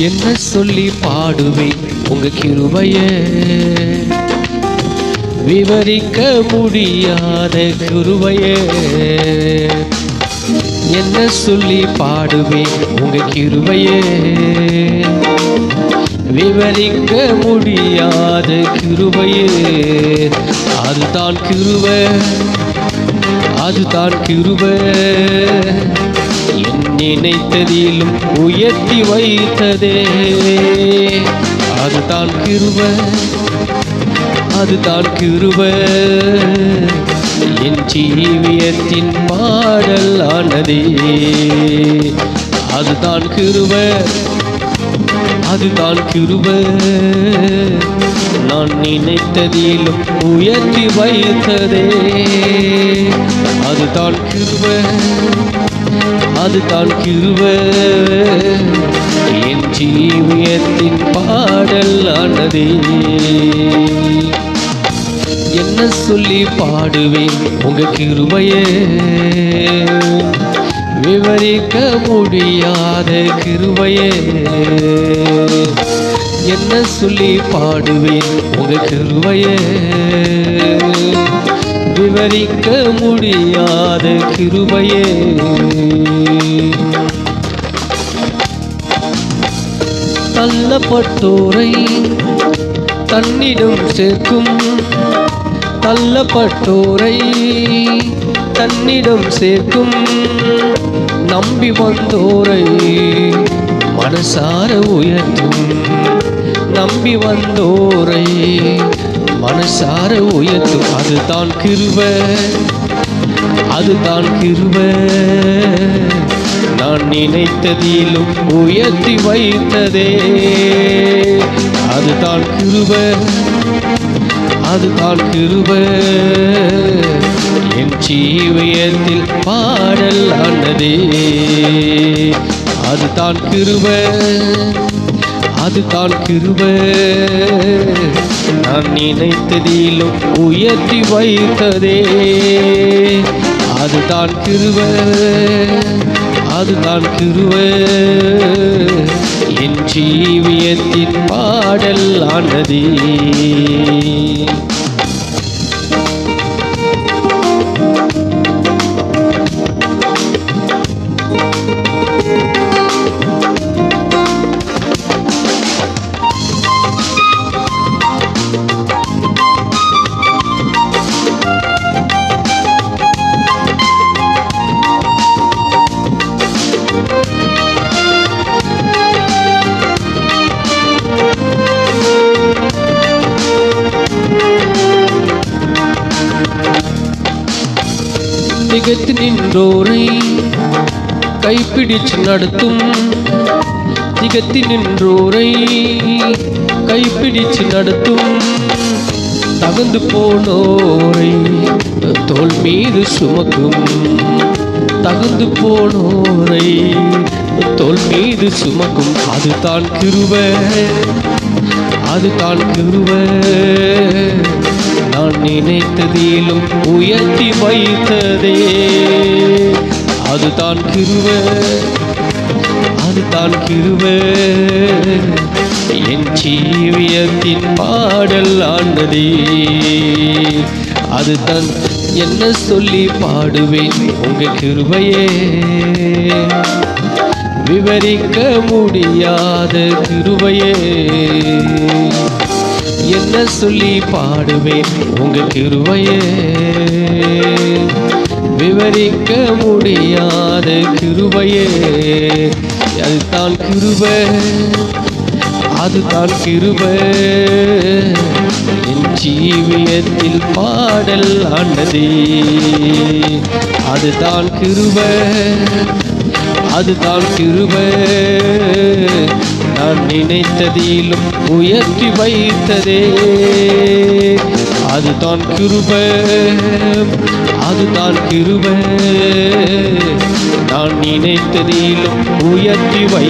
என்ன சொல்லி பாடுவேன் உங்க கிருபையே, விவரிக்க முடியாத கிருபையே. என்ன சொல்லி பாடுவேன் உங்க கிருபையே, விவரிக்க முடியாத கிருபையே. அதுதான் கிருபை, அதுதான் கிருபை, என் நினைத்ததிலும் உயர்த்தி வைத்ததே. அதுதான் கிருபை, அதுதான் கிருபை, என் ஜீவியத்தின் பாடல் ஆனதே. அதுதான் கிருபை, அதுதான் கிருபை, நான் நினைத்ததிலும் உயர்த்தி வைத்ததே. அதுதான் கிருபை, அதுதான் கிருபை, என் ஜீவியத்தின் பாடல் ஆனதே. என்ன சொல்லி பாடுவேன் உங்க கிருபையே, விவரிக்க முடியாத கிருபையே. என்ன சொல்லி பாடுவேன் உங்க கிருபையே, விவரிக்க முடியாத கிருபையே. தள்ளப்பட்டோரை தன்னிடம் சேர்க்கும், தள்ளப்பட்டோரை தன்னிடம் சேர்க்கும், நம்பி வந்தோரை மனசார உயர்த்தும், நம்பி வந்தோரை மனசார உயர்த்தும். அதுதான் கிருபை, அதுதான் கிருபை, நான் நினைத்ததிலும் உயர்த்தி வைத்ததே. அதுதான் கிருபை, அதுதான் கிருபை, என் ஜீவியத்தில் பாடல் ஆனதே. அதுதான் கிருபை, அதுதான் கிருபை, நான் நினைத்ததிலும் உயர்த்தி வைத்ததே. அதுதான் கிருபை, அதுதான் கிருபை, என் ஜீவியத்தின் பாடல் ஆனதே. திகைத்து நின்றோரை கைப்பிடிச்சு நடத்தும், திகைத்து நின்றோரை கைப்பிடிச்சு நடத்தும், தகந்து போனோரை தோள் மீது சுமக்கும், தகந்து போனோரை தோள் மீது சுமக்கும். அதுதான் கிருபை, அதுதான் கிருபை, நான் நினைத்ததிலும் உயர்த்தி வைத்ததே. அதுதான் கிருபை, அதுதான் கிருபை, என் ஜீவியத்தின் பாடல் ஆனதே. அதுதான் என்ன சொல்லி பாடுவேன் உங்க கிருபையே, விவரிக்க முடியாத கிருபையே. என்ன சொல்லி பாடுவேன் உங்க கிருபையே, விவரிக்க முடியாத கிருபையே. அதுதான் கிருபை, அதுதான் கிருபை, என் ஜீவியத்தில் பாடல் ஆனதே. அதுதான் கிருபை, அதுதான் கிருபை, நான் நினைத்ததிலும் உயர்த்தி வைத்ததே. அதுதான் கிருபை, அதுதான் கிருபை, நான் நினைத்ததிலும் உயர்த்தி வை